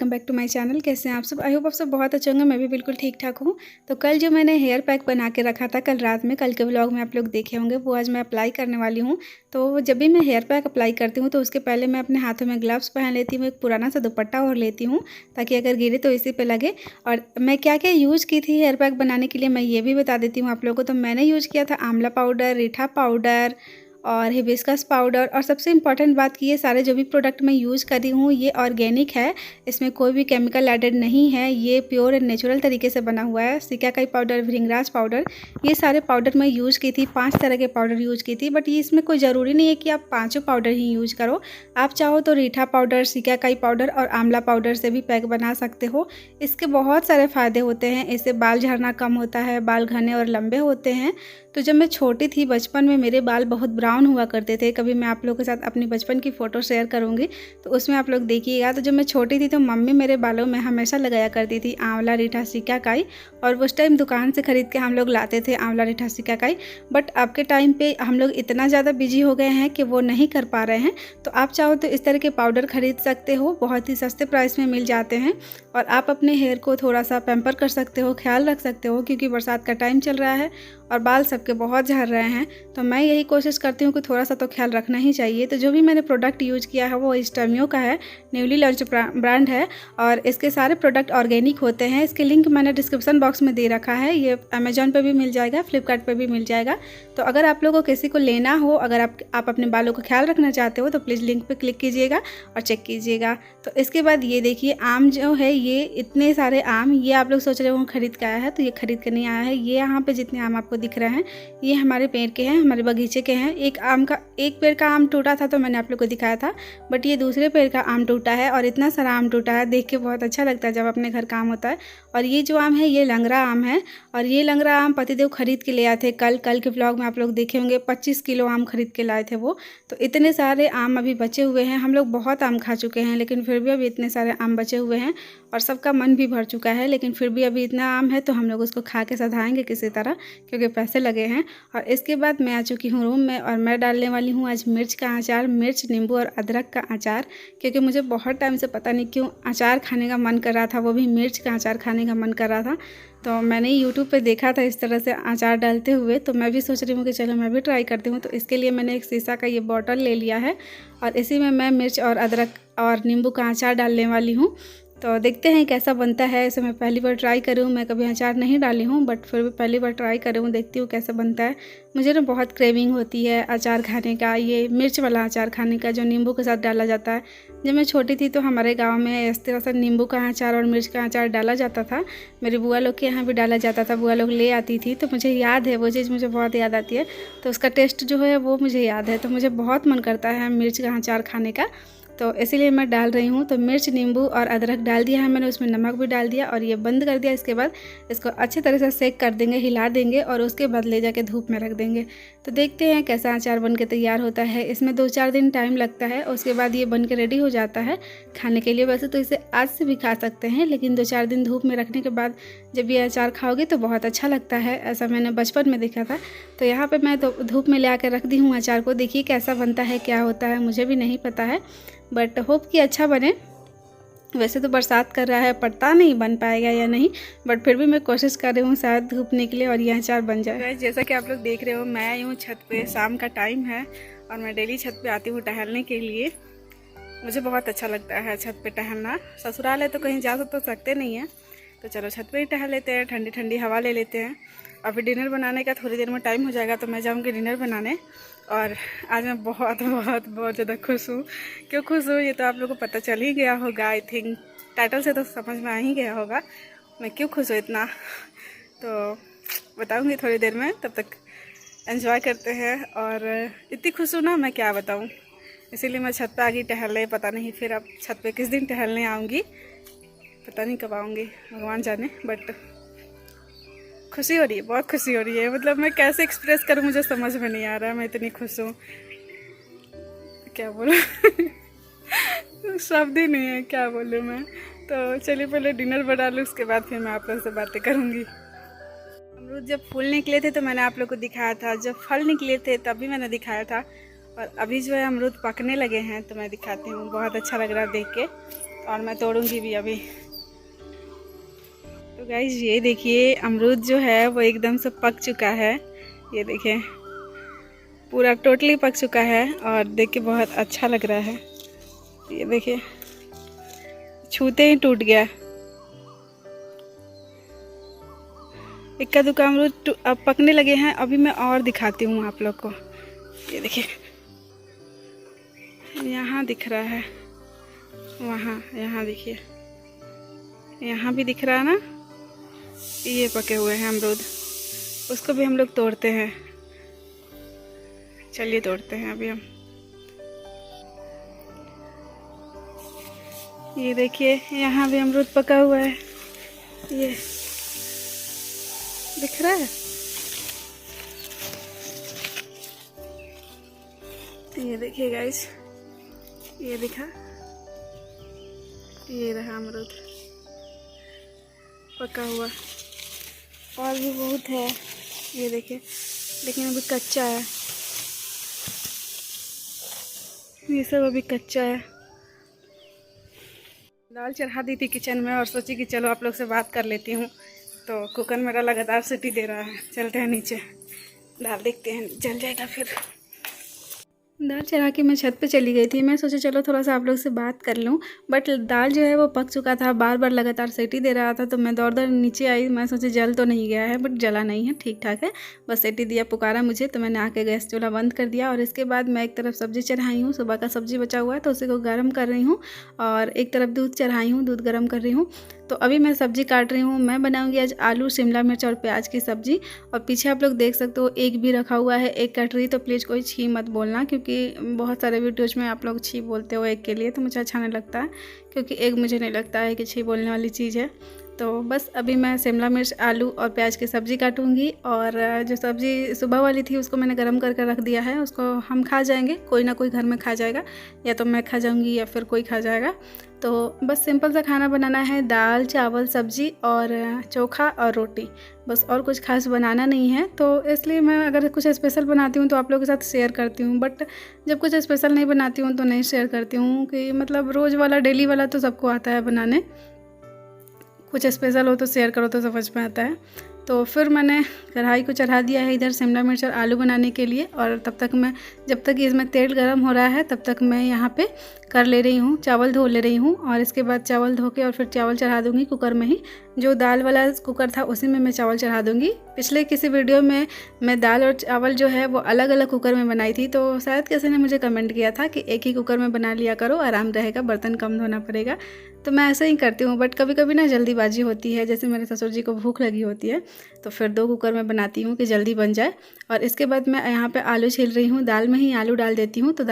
Welcome back to my channel. कैसे हैं आप सब? आई होप आप सब बहुत अच्छे होंगे। मैं भी बिल्कुल ठीक ठाक हूँ। तो कल जो मैंने हेयर पैक बना के रखा था कल रात में, कल के व्लॉग में आप लोग देखे होंगे, वो आज मैं अप्लाई करने वाली हूँ। तो जब भी मैं हेयर पैक अप्लाई करती हूँ तो उसके पहले मैं अपने हाथों में ग्लव्स पहन लेती हूँ, एक पुराना सा दुपट्टा ओढ़ लेती हूँ ताकि अगर गिरे तो इसी पर लगे। और मैं क्या क्या यूज़ की थी हेयर पैक बनाने के लिए मैं ये भी बता देती हूँ आप लोगों को। तो मैंने यूज़ किया था आंवला पाउडर, रीठा पाउडर और हिबिस्कस पाउडर। और सबसे इम्पॉर्टेंट बात कि ये सारे जो भी प्रोडक्ट मैं यूज़ कर रही हूँ ये ऑर्गेनिक है, इसमें कोई भी केमिकल एडेड नहीं है, ये प्योर एंड नेचुरल तरीके से बना हुआ है। सिकाकाई पाउडर, भृंगराज पाउडर, ये सारे पाउडर मैं यूज़ की थी। 5 तरह के पाउडर यूज़ की थी, बट ये इसमें कोई ज़रूरी नहीं है कि आप 5 पाउडर ही यूज़ करो। आप चाहो तो रीठा पाउडर, सिकाकाई पाउडर और आंवला पाउडर से भी पैक बना सकते हो। इसके बहुत सारे फ़ायदे होते हैं। इससे बाल झड़ना कम होता है, बाल घने और लंबे होते हैं। तो जब मैं छोटी थी बचपन में मेरे बाल बहुत ब्राउन हुआ करते थे। कभी मैं आप लोगों के साथ अपनी बचपन की फ़ोटो शेयर करूंगी तो उसमें आप लोग देखिएगा। तो जब मैं छोटी थी तो मम्मी मेरे बालों में हमेशा लगाया करती थी आंवला, रीठा, सिकाकाई। और उस टाइम दुकान से ख़रीद के हम लोग लाते थे आंवला, रीठा, सिकाकाई। बट अब के टाइम पे हम लोग इतना ज़्यादा बिजी हो गए हैं कि वो नहीं कर पा रहे हैं। तो आप चाहो तो इस तरह के पाउडर ख़रीद सकते हो, बहुत ही सस्ते प्राइस में मिल जाते हैं। और आप अपने हेयर को थोड़ा सा पैम्पर कर सकते हो, ख्याल रख सकते हो, क्योंकि बरसात का टाइम चल रहा है और बाल सबके बहुत झड़ रहे हैं। तो मैं यही कोशिश करती हूँ कि थोड़ा सा तो ख्याल रखना ही चाहिए। तो जो भी मैंने प्रोडक्ट यूज़ किया है वो स्टेमियो का है, न्यूली लॉन्च ब्रांड है और इसके सारे प्रोडक्ट ऑर्गेनिक होते हैं। इसके लिंक मैंने डिस्क्रिप्शन बॉक्स में दे रखा है। ये अमेजॉन पे भी मिल जाएगा, फ्लिपकार्ट पे भी मिल जाएगा। तो अगर आप लोगों को किसी को लेना हो, अगर आप अपने बालों का ख्याल रखना चाहते हो तो प्लीज़ लिंक पे क्लिक कीजिएगा और चेक कीजिएगा। तो इसके बाद ये देखिए आम जो है, ये इतने सारे आम, ये आप लोग सोच रहे हो खरीद के आया है, तो ये खरीद के नहीं आया है। ये यहाँ पे जितने आम आपको दिख रहे हैं ये हमारे पेड़ के हैं, हमारे बगीचे के हैं। एक पेड़ का आम टूटा था तो मैंने आप लोग को दिखाया था, बट ये दूसरे पेड़ का आम टूटा है और इतना सारा आम टूटा है, देख के बहुत अच्छा लगता है जब अपने घर का आम होता है। और ये जो आम है ये लंगड़ा आम है और ये लंगड़ा आम पतिदेव खरीद के ले आए थे। कल के व्लॉग में आप लोग देखे होंगे 25 किलो आम खरीद के लाए थे वो। तो इतने सारे आम अभी बचे हुए हैं। हम लोग बहुत आम खा चुके हैं लेकिन फिर भी अभी इतने सारे आम बचे हुए हैं और सबका मन भी भर चुका है, लेकिन फिर भी अभी इतना आम है तो हम लोग उसको खा के सधाएंगे किसी तरह, क्योंकि पैसे लगे हैं। और इसके बाद मैं आ चुकी हूँ रूम में और मैं डालने वाली हूँ आज मिर्च का अचार, मिर्च, नींबू और अदरक का अचार। क्योंकि मुझे बहुत टाइम से पता नहीं क्यों अचार खाने का मन कर रहा था, वो भी मिर्च का अचार खाने का मन कर रहा था। तो मैंने यूट्यूब पे देखा था इस तरह से अचार डालते हुए, तो मैं भी सोच रही हूँ कि चलो मैं भी ट्राई करती हूँ। तो इसके लिए मैंने एक शीशा का ये बॉटल ले लिया है और इसी में मैं मिर्च और अदरक और नींबू का अचार डालने वाली हूँ। तो देखते हैं कैसा बनता है। इसे मैं पहली बार ट्राई कर रही हूँ, मैं कभी अचार नहीं डाली हूँ बट फिर भी पहली बार ट्राई कर रही हूँ, देखती हूँ कैसा बनता है। मुझे ना बहुत क्रेविंग होती है अचार खाने का, ये मिर्च वाला अचार खाने का जो नींबू के साथ डाला जाता है। जब मैं छोटी थी तो हमारे गांव में इस तरह से नींबू का अचार और मिर्च का अचार डाला जाता था। मेरी बुआ लोग के यहाँ भी डाला जाता था, बुआ लोग ले आती थी, तो मुझे याद है वो चीज़, मुझे बहुत याद आती है। तो उसका टेस्ट जो है वो मुझे याद है, तो मुझे बहुत मन करता है मिर्च का अचार खाने का। तो इसीलिए मैं डाल रही हूँ। तो मिर्च, नींबू और अदरक डाल दिया है मैंने, उसमें नमक भी डाल दिया और ये बंद कर दिया। इसके बाद इसको अच्छे तरह से सेक कर देंगे, हिला देंगे और उसके बाद ले जाके धूप में रख देंगे। तो देखते हैं कैसा अचार बन के तैयार होता है। इसमें 2-4 दिन टाइम लगता है, उसके बाद ये बन के रेडी हो जाता है खाने के लिए। वैसे तो इसे आज से भी खा सकते हैं, लेकिन 2-4 दिन धूप में रखने के बाद जब ये अचार खाओगे तो बहुत अच्छा लगता है। ऐसा मैंने बचपन में देखा था। तो यहाँ पर मैं तो धूप में ले आकर रख दी हूँ अचार को। देखिए कैसा बनता है, क्या होता है मुझे भी नहीं पता है, बट होप कि अच्छा बने। वैसे तो बरसात कर रहा है, पता नहीं बन पाएगा या नहीं, बट फिर भी मैं कोशिश कर रही हूँ शायद धूप निकले और यह अचार बन जाए। जैसा कि आप लोग देख रहे हो मैं आई हूँ छत पे, शाम का टाइम है और मैं डेली छत पे आती हूँ टहलने के लिए। मुझे बहुत अच्छा लगता है छत पे टहलना। ससुराल है तो कहीं जा तो सकते नहीं हैं, तो चलो छत पे ही टहल लेते हैं, ठंडी ठंडी हवा ले लेते हैं। अभी डिनर बनाने का थोड़ी देर में टाइम हो जाएगा तो मैं जाऊँगी डिनर बनाने। और आज मैं बहुत बहुत बहुत ज़्यादा खुश हूँ। क्यों खुश हूँ ये तो आप लोगों को पता चल ही गया होगा, आई थिंक टाइटल से तो समझ में आ ही गया होगा मैं क्यों खुश हूँ इतना। तो बताऊँगी थोड़ी देर में, तब तक एंजॉय करते हैं। और इतनी खुश हूँ ना मैं क्या बताऊँ, इसीलिए मैं छत पे आ गई टहलने। पता नहीं फिर अब छत पे किस दिन टहलने आऊँगी, पता नहीं कब आऊँगी, भगवान जाने। बट खुशी हो रही है, बहुत खुशी हो रही है। मतलब मैं कैसे एक्सप्रेस करूँ मुझे समझ में नहीं आ रहा, मैं इतनी खुश हूँ, क्या बोलूँ शब्द ही नहीं है, क्या बोलूँ मैं। तो चलिए पहले डिनर बना लूँ, उसके बाद फिर मैं आप लोग से बातें करूँगी। अमरूद जब फूल निकले थे तो मैंने आप लोग को दिखाया था, जब फल निकले थे तभी मैंने दिखाया था, और अभी जो है अमरूद पकने लगे हैं तो मैं दिखाती हूँ। बहुत अच्छा लग रहा है देख के। और मैं तोड़ूंगी भी अभी। तो गाइस ये देखिए अमरूद जो है वो एकदम से पक चुका है। ये देखिए पूरा टोटली पक चुका है और देख के बहुत अच्छा लग रहा है। ये देखिए छूते ही टूट गया। इक्का दुक्का अमरूद अब पकने लगे हैं। अभी मैं और दिखाती हूँ आप लोग को। ये देखिए यहाँ दिख रहा है, वहाँ यहाँ देखिए, यहाँ भी दिख रहा है ना। ये पके हुए हैं अमरूद, उसको भी हम लोग तोड़ते हैं। चलिए तोड़ते हैं अभी हम। ये देखिए यहाँ भी अमरूद पका हुआ है, ये दिख रहा है। ये देखिए गाइस, ये दिखा, ये रहा अमरूद पका हुआ। और भी बहुत है, ये देखिए, लेकिन अभी कच्चा है। ये सब अभी कच्चा है। दाल चढ़ा दी थी किचन में और सोची कि चलो आप लोग से बात कर लेती हूँ। तो कुकर मेरा लगातार सीटी दे रहा है। चलते हैं नीचे, दाल देखते हैं, जल जाएगा फिर। दाल चढ़ा के मैं छत पे चली गई थी। मैं सोचा चलो थोड़ा सा आप लोग से बात कर लूँ, बट दाल जो है वो पक चुका था, बार बार लगातार सीटी दे रहा था। तो मैं दौड़ दौड़ नीचे आई। मैं सोचा जल तो नहीं गया है, बट जला नहीं है, ठीक ठाक है। बस सीटी दिया, पुकारा मुझे, तो मैंने आके गैस चूल्हा बंद कर दिया। और इसके बाद मैं एक तरफ सब्ज़ी चढ़ाई हूँ, सुबह का सब्ज़ी बचा हुआ है तो उसी को गर्म कर रही हूँ। और एक तरफ दूध चढ़ाई हूँ, दूध गर्म कर रही हूँ। तो अभी मैं सब्ज़ी काट रही हूँ। मैं बनाऊंगी आज आलू, शिमला मिर्च और प्याज की सब्ज़ी। और पीछे आप लोग देख सकते हो एग भी रखा हुआ है, एग कट रही। तो प्लीज़ कोई छी मत बोलना, क्योंकि बहुत सारे वीडियोज में आप लोग छी बोलते हो एग के लिए, तो मुझे अच्छा नहीं लगता है, क्योंकि एग मुझे नहीं लगता है कि छी बोलने वाली चीज़ है। तो बस अभी मैं शिमला मिर्च, आलू और प्याज की सब्ज़ी काटूंगी। और जो सब्ज़ी सुबह वाली थी उसको मैंने गर्म करके रख दिया है, उसको हम खा जाएंगे, कोई ना कोई घर में खा जाएगा, या तो मैं खा जाऊंगी या फिर कोई खा जाएगा। तो बस सिंपल सा खाना बनाना है, दाल चावल सब्ज़ी और चोखा और रोटी, बस और कुछ खास बनाना नहीं है। तो इसलिए मैं अगर कुछ स्पेशल बनाती हूँ तो आप लोगों के साथ शेयर करती हूँ, बट जब कुछ स्पेशल नहीं बनाती हूँ तो नहीं शेयर करती हूँ। कि मतलब रोज़ वाला डेली वाला तो सबको आता है बनाने, कुछ स्पेशल हो तो शेयर करो तो समझ में आता है। तो फिर मैंने कढ़ाई को चढ़ा दिया है इधर शिमला मिर्च और आलू बनाने के लिए। और तब तक मैं, जब तक इसमें तेल गर्म हो रहा है तब तक मैं यहाँ पे कर ले रही हूँ, चावल धो ले रही हूँ। और इसके बाद चावल धो के और फिर चावल चढ़ा दूँगी कुकर में ही। जो दाल वाला कुकर था उसी में मैं चावल चढ़ा दूँगी। पिछले किसी वीडियो में मैं दाल और चावल जो है वो अलग अलग कुकर में बनाई थी, तो शायद किसी ने मुझे कमेंट किया था कि एक ही कुकर में बना लिया करो, आराम रहेगा, बर्तन कम धोना पड़ेगा। तो मैं ऐसे ही करती हूँ, बट कभी कभी ना जल्दीबाजी होती है, जैसे मेरे ससुर जी को भूख लगी होती है तो फिर 2 कुकर में बनाती हूँ कि जल्दी बन जाए। और इसके बाद मैं यहाँ पे आलू छील रही हूँ, दाल में ही आलू डाल देती हूँ, तो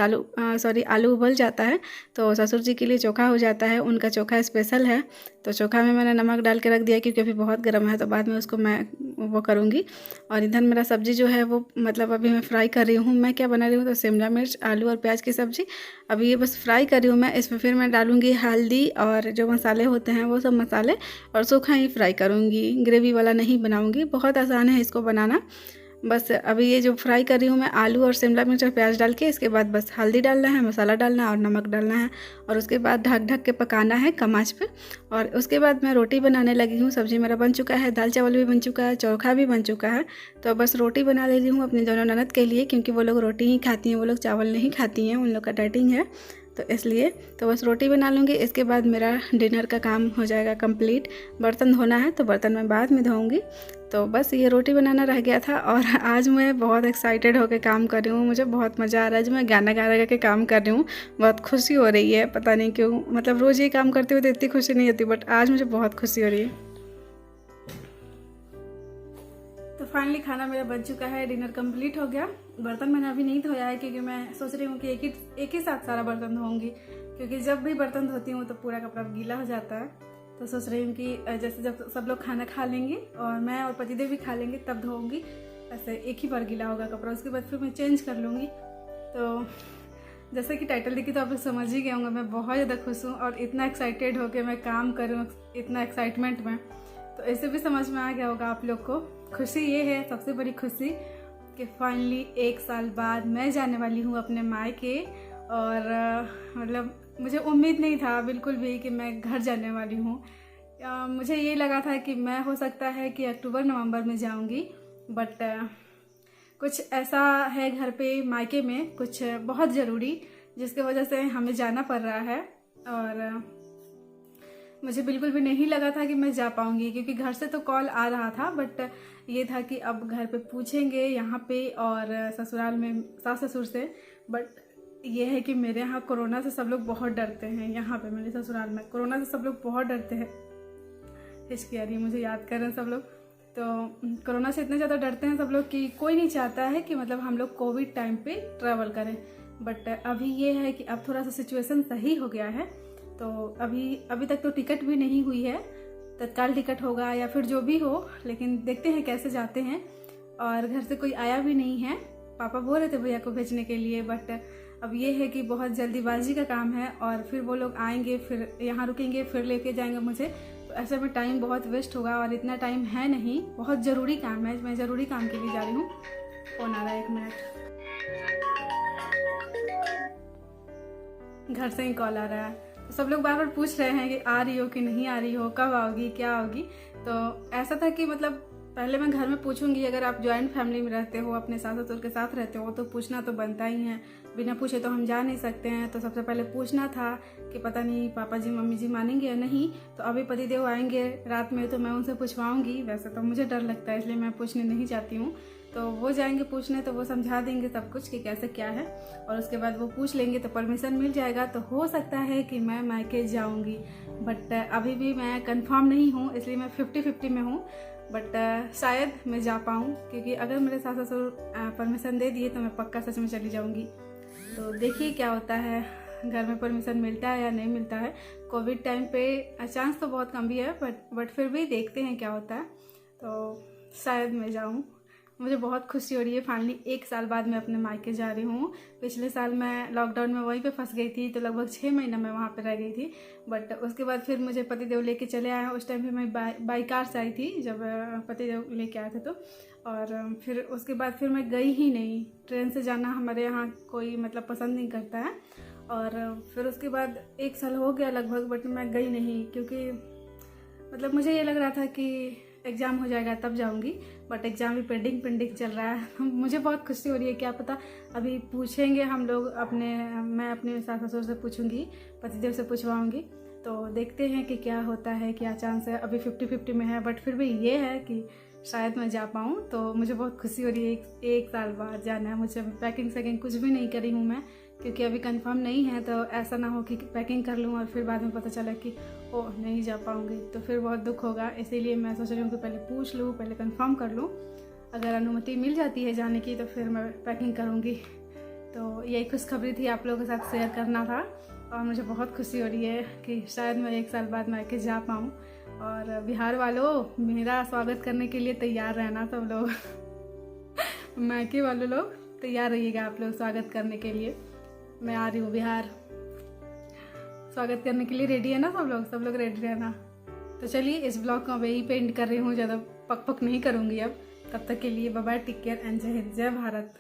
आलू उबल जाता है तो ससुर जी के लिए चोखा हो जाता है। उनका चोखा स्पेशल है, तो चोखा में मैंने नमक डाल के रख दिया क्योंकि अभी बहुत गर्म है, तो बाद में उसको मैं वो करूँगी। और इधर मेरा सब्ज़ी जो है वो मतलब अभी मैं फ्राई कर रही हूँ। मैं क्या बना रही हूँ, तो शिमला मिर्च, आलू और प्याज की सब्ज़ी अभी ये बस फ्राई कर रही हूँ मैं। इसमें फिर मैं डालूँगी हल्दी और जो मसाले होते हैं वो सब मसाले, और सूखा ही फ्राई करूँगी, ग्रेवी वाला नहीं बनाऊँगी। बहुत आसान है इसको बनाना। बस अभी ये जो फ्राई कर रही हूँ मैं आलू और शिमला मिर्च और प्याज डाल के, इसके बाद बस हल्दी डालना है, मसाला डालना है और नमक डालना है। और उसके बाद ढक ढक के पकाना है कम आंच पे। और उसके बाद मैं रोटी बनाने लगी हूँ। सब्ज़ी मेरा बन चुका है, दाल चावल भी बन चुका है, चोखा भी बन चुका है। तो बस रोटी बना ले रही हूँ अपनी दोनों ननद के लिए, क्योंकि वो लोग रोटी ही खाती हैं, वो लोग चावल नहीं खाती हैं, उन लोग का डाइटिंग है, तो इसलिए तो बस रोटी बना लूँगी। इसके बाद मेरा डिनर का काम हो जाएगा कंप्लीट। बर्तन धोना है तो बर्तन मैं बाद में धोऊंगी। तो बस ये रोटी बनाना रह गया था। और आज मैं बहुत एक्साइटेड होकर काम कर रही हूँ, मुझे बहुत मज़ा आ रहा है। आज मैं गाना गा गा के काम कर रही हूँ, बहुत खुशी हो रही है, पता नहीं क्यों। मतलब रोज़ ये काम करते हुए तो इतनी खुशी नहीं होती, बट आज मुझे बहुत खुशी हो रही है। तो फाइनली खाना मेरा बन चुका है, डिनर कंप्लीट हो गया। बर्तन मैंने अभी नहीं धोया है, क्योंकि मैं सोच रही हूँ कि एक ही साथ सारा बर्तन धोऊंगी, क्योंकि जब भी बर्तन धोती हूँ तो पूरा कपड़ा गीला हो जाता है। तो सोच रही हूँ कि जैसे जब सब लोग खाना खा लेंगे और मैं और पतिदेव भी खा लेंगे तब धोऊंगी, ऐसे एक ही बार गीला होगा कपड़ा, उसके बाद फिर मैं चेंज कर लूँगी। तो जैसे कि टाइटल देखी तो आप लोग समझ ही गए होंगे, मैं बहुत ज़्यादा खुश हूँ और इतना एक्साइटेड होकर मैं काम करूँ इतना एक्साइटमेंट में, तो ऐसे भी समझ में आ गया होगा आप लोग को। खुशी ये है, सबसे बड़ी खुशी, कि फाइनली 1 साल बाद मैं जाने वाली हूँ अपने मायके। और मतलब मुझे उम्मीद नहीं था बिल्कुल भी कि मैं घर जाने वाली हूँ। मुझे ये लगा था कि मैं हो सकता है कि अक्टूबर नवंबर में जाऊँगी, बट कुछ ऐसा है घर पे मायके में कुछ बहुत ज़रूरी, जिसके वजह से हमें जाना पड़ रहा है। और मुझे बिल्कुल भी नहीं लगा था कि मैं जा पाऊँगी, क्योंकि घर से तो कॉल आ रहा था, बट ये था कि अब घर पे पूछेंगे यहाँ पे और ससुराल में सास ससुर से। बट ये है कि मेरे यहाँ कोरोना से सब लोग बहुत डरते हैं। यहाँ पे मेरे ससुराल में कोरोना से सब लोग बहुत डरते हैं। हिचकी आ रही है, मुझे याद कर रहे हैं सब लोग। तो कोरोना से इतने ज़्यादा डरते हैं सब लोग कि कोई नहीं चाहता है कि मतलब हम लोग कोविड टाइम पे ट्रैवल करें। बट अभी ये है कि अब थोड़ा सा सिचुएशन सही हो गया है, तो अभी तक तो टिकट भी नहीं हुई है। तत्काल टिकट होगा या फिर जो भी हो, लेकिन देखते हैं कैसे जाते हैं। और घर से कोई आया भी नहीं है। पापा बोल रहे थे भैया को भेजने के लिए, बट अब ये है कि बहुत जल्दीबाजी का काम है और फिर वो लोग आएंगे, फिर यहाँ रुकेंगे, फिर लेके जाएंगे मुझे। तो ऐसे में टाइम बहुत वेस्ट होगा और इतना टाइम है नहीं। बहुत ज़रूरी काम है, मैं ज़रूरी काम के लिए जा रही हूँ। फ़ोन आ रहा है, 1 मिनट। घर से ही कॉल आ रहा है। तो सब लोग बार बार पूछ रहे हैं कि आ रही हो कि नहीं आ रही हो, कब आओगी, क्या आओगी। तो ऐसा था कि मतलब पहले मैं घर में पूछूंगी। अगर आप जॉइंट फैमिली में रहते हो, अपने सास ससुर के साथ रहते हो, तो पूछना तो बनता ही है। बिना पूछे तो हम जा नहीं सकते हैं। तो सबसे पहले पूछना था कि पता नहीं पापा जी मम्मी जी मानेंगे या नहीं। तो अभी पतिदेव आएंगे रात में, तो मैं उनसे पूछवाऊंगी। वैसे तो मुझे डर लगता है, इसलिए मैं पूछने नहीं जाती हूँ। तो वो जाएंगे पूछने, तो वो समझा देंगे सब कुछ कि कैसे क्या है। और उसके बाद वो पूछ लेंगे तो परमिशन मिल जाएगा। तो हो सकता है कि मैं मायके जाऊँगी, बट अभी भी मैं कंफर्म नहीं हूँ, इसलिए मैं 50-50 में हूँ। बट शायद मैं जा पाऊँ, क्योंकि अगर मेरे सास ससुर परमिशन दे दिए तो मैं पक्का सच में चली जाऊँगी। तो देखिए क्या होता है, घर में परमिशन मिलता है या नहीं मिलता है। कोविड टाइम पे चांस तो बहुत कम भी है, बट फिर भी देखते हैं क्या होता है। तो शायद मैं जाऊँ। मुझे बहुत खुशी हो रही है, फाइनली 1 साल बाद मैं अपने मायके जा रही हूँ। पिछले साल मैं लॉकडाउन में वहीं पे फंस गई थी, तो लगभग 6 महीना मैं वहाँ पे रह गई थी। बट उसके बाद फिर मुझे पतिदेव लेके चले आए। उस टाइम पे मैं बाई कार से आई थी, जब पतिदेव लेके आए थे तो। और फिर उसके बाद फिर मैं गई ही नहीं। ट्रेन से जाना हमारे यहाँ कोई मतलब पसंद नहीं करता है। और फिर उसके बाद 1 साल हो गया लगभग, बट मैं गई नहीं, क्योंकि मतलब मुझे ये लग रहा था कि एग्ज़ाम हो जाएगा तब जाऊंगी। बट एग्ज़ाम भी पेंडिंग चल रहा है। मुझे बहुत खुशी हो रही है, क्या पता अभी पूछेंगे हम लोग मैं अपने सास ससुर से पूछूंगी, पतिदेव से पूछवाऊंगी। तो देखते हैं कि क्या होता है, क्या चांस है। अभी 50-50 में है, बट फिर भी ये है कि शायद मैं जा पाऊँ। तो मुझे बहुत खुशी हो रही है, 1 साल बाद जाना है मुझे। पैकिंग कुछ भी नहीं करी हूँ मैं, क्योंकि अभी कंफर्म नहीं है। तो ऐसा ना हो कि पैकिंग कर लूँ और फिर बाद में पता चला कि ओह नहीं जा पाऊँगी, तो फिर बहुत दुख होगा। इसीलिए मैं सोच रही हूँ कि पहले पूछ लूँ, पहले कंफर्म कर लूँ। अगर अनुमति मिल जाती है जाने की तो फिर मैं पैकिंग करूँगी। तो यही खुशखबरी थी आप लोगों के साथ शेयर करना था। और मुझे बहुत खुशी हो रही है कि शायद मैं 1 साल बाद मायके जा पाऊँ। और बिहार वालों, मेरा स्वागत करने के लिए तैयार रहना सब लोग। मायके वालों लोग तैयार रहिएगा आप लोग स्वागत करने के लिए। मैं आ रही हूँ बिहार, स्वागत करने के लिए रेडी है ना सब लोग रेडी रहना। तो चलिए इस ब्लॉग को यहीं पे एंड कर रही हूँ, ज़्यादा पक नहीं करूँगी अब। तब तक के लिए bye bye, take care and जय हिंद, जय भारत।